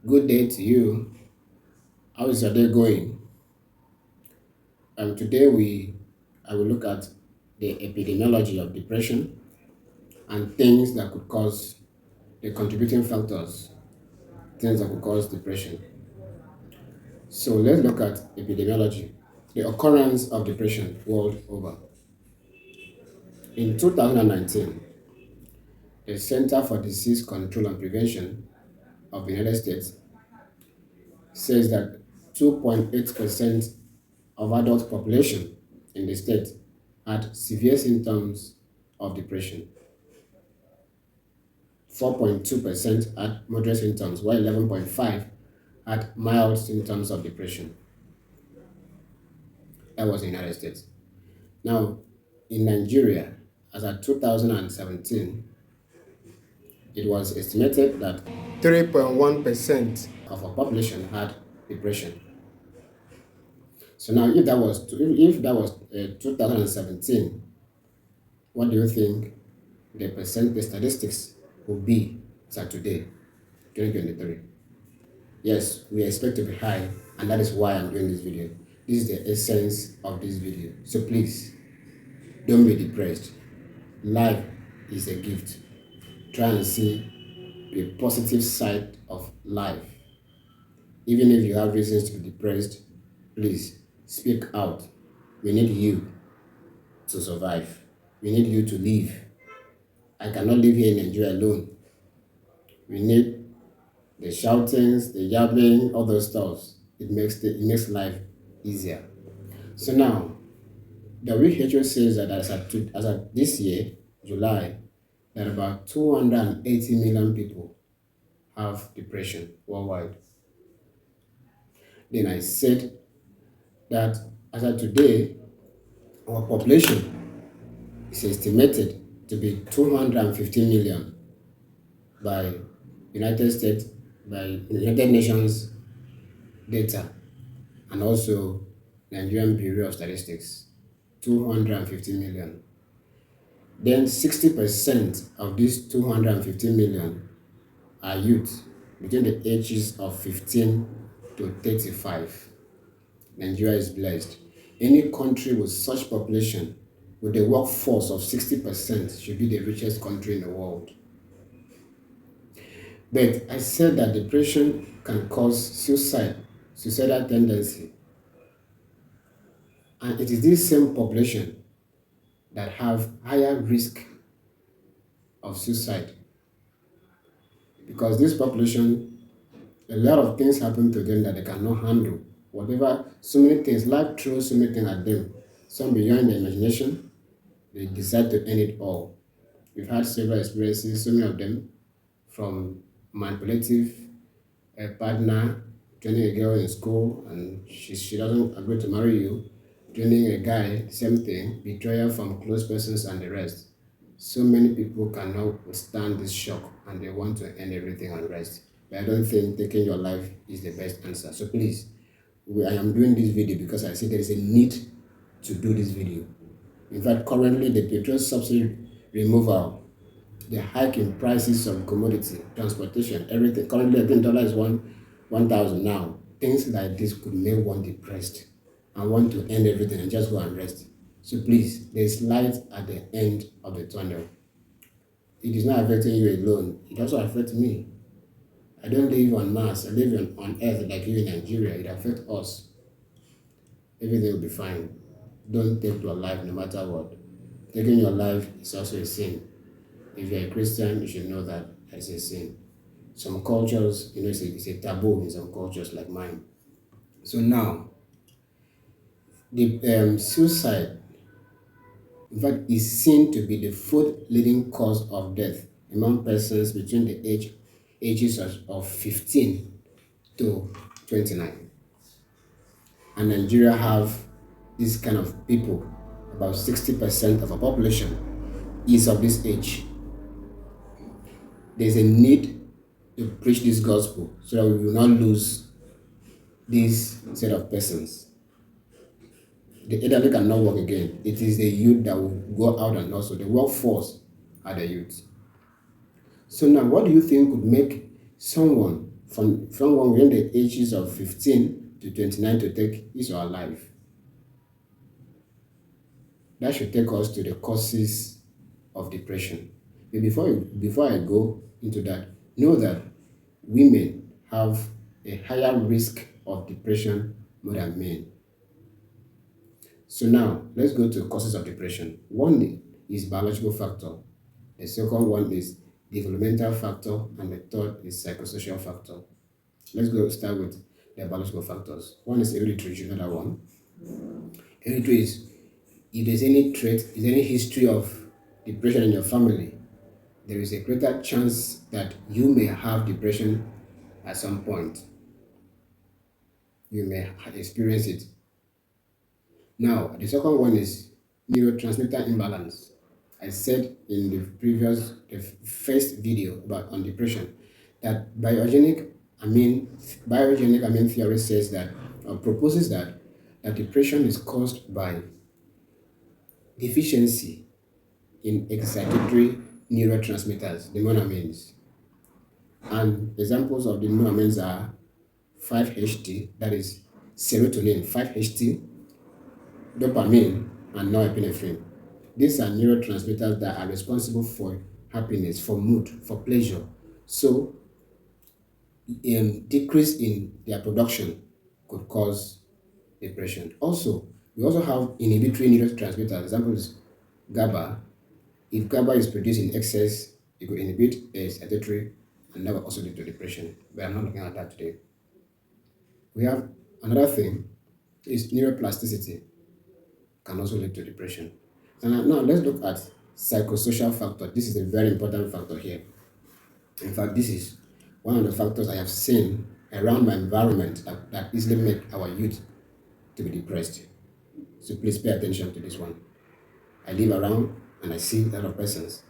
Good day to you. How is your day going? Today I will look at the epidemiology of depression and things that could cause the contributing factors, things that could cause depression. So let's look at epidemiology, the occurrence of depression world over. In 2019, the Center for Disease Control and Prevention of the United States says that 2.8% of adult population in the state had severe symptoms of depression. 4.2% had moderate symptoms, while 11.5% had mild symptoms of depression. That was in the United States. Now, in Nigeria, as of 2017, it was estimated that 3.1% of our population had depression. So now, if that was 2017, what do you think the statistics will be as of today, 2023? Yes, we expect to be high, and that is why I'm doing this video. This is the essence of this video. So please, don't be depressed. Life is a gift. Try and see the positive side of life. Even if you have reasons to be depressed, please speak out. We need you to survive. We need you to live. I cannot live here in Nigeria alone. We need the shoutings, the yapping, all those stuff. It makes life easier. So now, the WHO says that as of this year, July, that about 280 million people have depression worldwide. Then I said that as of today, our population is estimated to be 250 million by United Nations data, and also Nigerian Bureau of Statistics, 250 million. Then 60% of these 250 million are youth between the ages of 15 to 35. Nigeria is blessed. Any country with such population, with a workforce of 60%, should be the richest country in the world. But I said that depression can cause suicidal tendency. And it is this same population that have higher risk of suicide. Because this population, a lot of things happen to them that they cannot handle. So many things, life throws so many things at them. Some beyond their imagination, they decide to end it all. We've had several experiences, so many of them, from manipulative partner, training a girl in school and she doesn't agree to marry you, training a guy, same thing, betrayal from close persons and the rest. So many people cannot withstand this shock and they want to end everything and rest. But I don't think taking your life is the best answer. So please, I am doing this video because I see there is a need to do this video. In fact, currently the petrol subsidy removal, the hike in prices of commodity, transportation, everything. Currently, I think dollar is 1,000 now. Things like this could make one depressed and want to end everything and just go and rest. So please, there is light at the end of the tunnel. It is not affecting you alone. It also affects me. I don't live on Mars. I live on Earth like you in Nigeria. It affects us. Everything will be fine. Don't take your life no matter what. Taking your life is also a sin. If you're a Christian, you should know that it's a sin. Some cultures, it's a taboo in some cultures like mine. So now, the suicide, in fact, is seen to be the fourth leading cause of death among persons between the ages of 15 to 29. And Nigeria have this kind of people. About 60% of our population is of this age. There's a need to preach this gospel so that we will not lose this set of persons. The elderly cannot work again. It is the youth that will go out, and also the workforce are the youth. So now, what do you think could make someone from one within the ages of 15 to 29 to take his or her life. That should take us to the causes of depression. But before I go into that, know that women have a higher risk of depression more than men. So now let's go to causes of depression. One is biological factor, the second one is developmental factor, and the third is psychosocial factor. Let's go start with the biological factors. One is hereditary, you know that one. Hereditary is if there's any trait, is any history of depression in your family, there is a greater chance that you may have depression at some point. You may experience it. Now, the second one is neurotransmitter imbalance. I said in the first video about on depression that biogenic amine theory says that or proposes that depression is caused by deficiency in excitatory neurotransmitters, the monoamines. And examples of the monoamines are 5-HT, that is serotonin, 5-HT, dopamine, and norepinephrine. These are neurotransmitters that are responsible for happiness, for mood, for pleasure. So, decrease in their production could cause depression. Also, we also have inhibitory neurotransmitters. Example is GABA. If GABA is produced in excess, it could inhibit excitatory, and that will also lead to depression. But I'm not looking at that today. We have another thing is neuroplasticity can also lead to depression. And now let's look at psychosocial factor. This is a very important factor here. In fact, this is one of the factors I have seen around my environment that easily make our youth to be depressed. So please pay attention to this one. I live around and I see a lot of persons.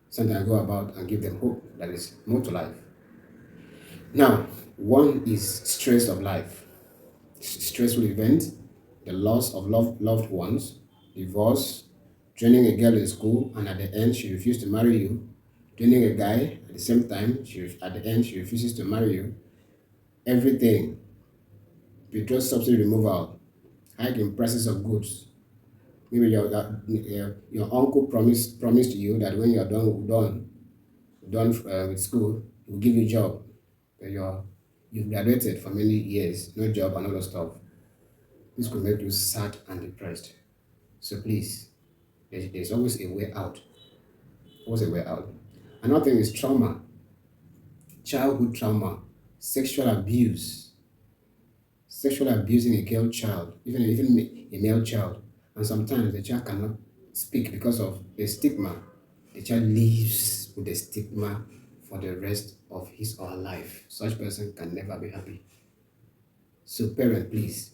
Sometimes I go about and give them hope that is more to life. Now, one is stress of life, stressful events, the loss of loved ones, divorce, training a girl in school, and at the end she refuses to marry you, training a guy at the same time, at the end she refuses to marry you, everything, petrol subsidy removal, hike in prices of goods. Maybe your uncle promised you that when you're done with school, he will give you a job. But you've graduated for many years, no job and all that stuff. This could make you sad and depressed. So please, there's always a way out. Always a way out. Another thing is trauma, childhood trauma, sexual abuse, sexual abusing a girl child, even a male child. And sometimes the child cannot speak because of the stigma. The child lives with the stigma for the rest of his or her life. Such person can never be happy. So parent, please,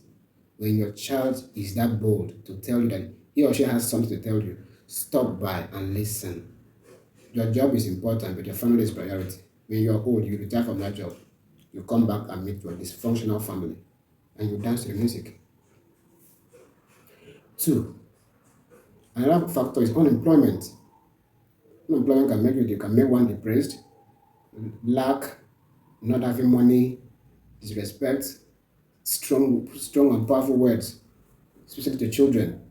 when your child is that bold to tell you that he or she has something to tell you, stop by and listen. Your job is important, but your family is priority. When you're old, you retire from that job. You come back and meet your dysfunctional family, and you dance to the music. 2. Another factor is unemployment. Unemployment can make one depressed. Lack, not having money, disrespect, strong and powerful words, especially to children.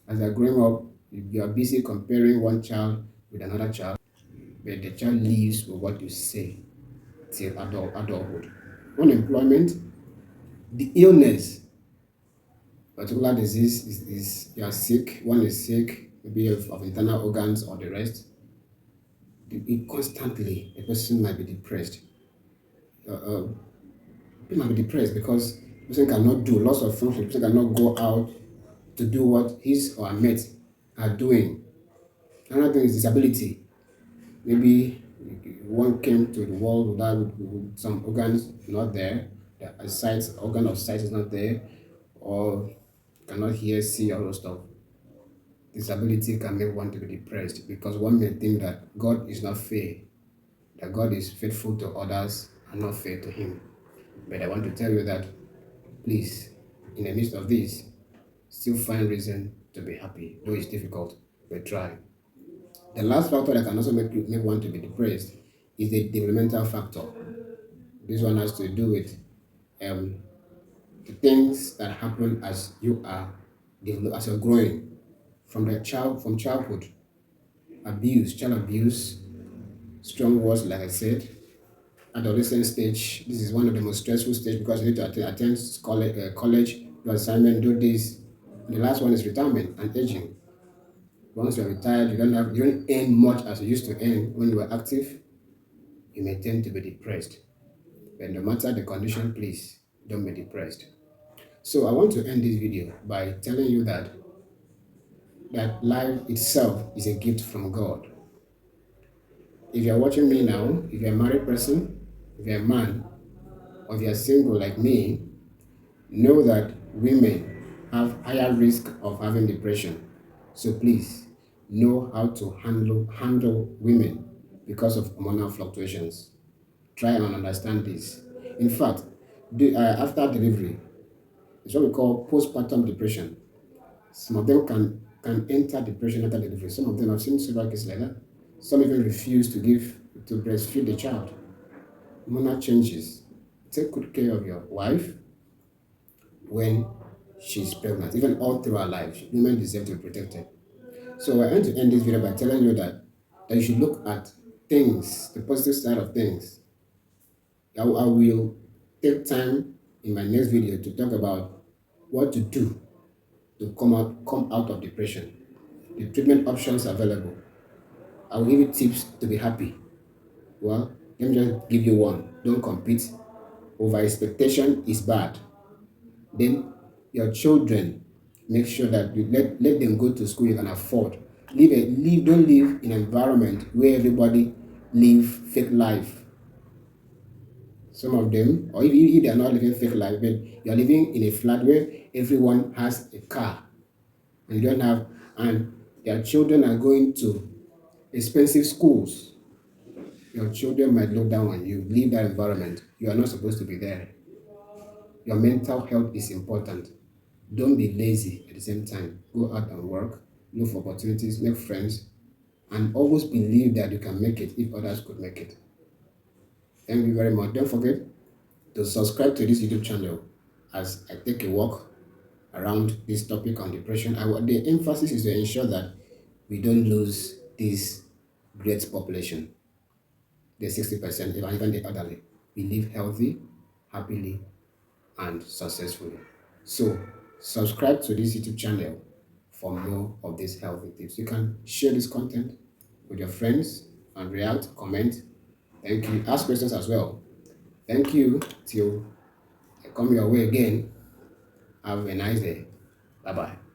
As they're growing up, you are busy comparing one child with another child, but the child lives with what you say till adulthood. Unemployment, the illness, particular disease is you are sick, one is sick, maybe of internal organs or the rest. Constantly, a person might be depressed. He might be depressed because the person cannot do lots of function, the person cannot go out to do what his or her mates are doing. Another thing is disability. Maybe one came to the world with some organs not there, the organ of sight is not there, or cannot hear, see, all those stuff. Disability can make one to be depressed because one may think that God is not fair, that God is faithful to others and not fair to him. But I want to tell you that, please, in the midst of this, still find reason to be happy, though it's difficult, but try. The last factor that can also make one to be depressed is the developmental factor. This one has to do with um, the things that happen as you are as you're growing from childhood, child abuse, strong words, like I said, adolescent stage. This is one of the most stressful stage because you need to attend college, do assignment, do this. And the last one is retirement and aging. Once you're retired, you don't earn much as you used to earn when you were active. You may tend to be depressed. But no matter the condition, please don't be depressed. So I want to end this video by telling you that life itself is a gift from God. If you're watching me now, if you're a married person, if you're a man, or if you're single like me, know that women have higher risk of having depression. So please know how to handle women because of hormonal fluctuations. Try and understand this. In fact, after delivery, it's what we call postpartum depression. Some of them can enter depression after delivery. Some of them, I've seen several cases like that. Some even refuse to breastfeed the child. Hormonal changes. Take good care of your wife when she's pregnant, even all through her life. Women deserve to be protected. So I want to end this video by telling you that you should look at things, the positive side of things. I will take time in my next video to talk about what to do to come out of depression, the treatment options available. I will give you tips to be happy. Well, let me just give you one. Don't compete. Over expectation is bad. Then your children, make sure that you let them go to school you can afford. Don't live in an environment where everybody live fake life. Some of them, or if they are not living fake life, but you are living in a flat where everyone has a car and you don't have, and their children are going to expensive schools. Your children might look down on you. Leave that environment. You are not supposed to be there. Your mental health is important. Don't be lazy at the same time. Go out and work, look for opportunities, make friends, and always believe that you can make it if others could make it. Thank you very much. Don't forget to subscribe to this YouTube channel as I take a walk around this topic on depression. The emphasis is to ensure that we don't lose this great population, the 60%, even the elderly. We live healthy, happily, and successfully. So, subscribe to this YouTube channel for more of these healthy tips. You can share this content with your friends and react, comment. Thank you. Ask questions as well. Thank you. Till I come your way again. Have a nice day. Bye-bye.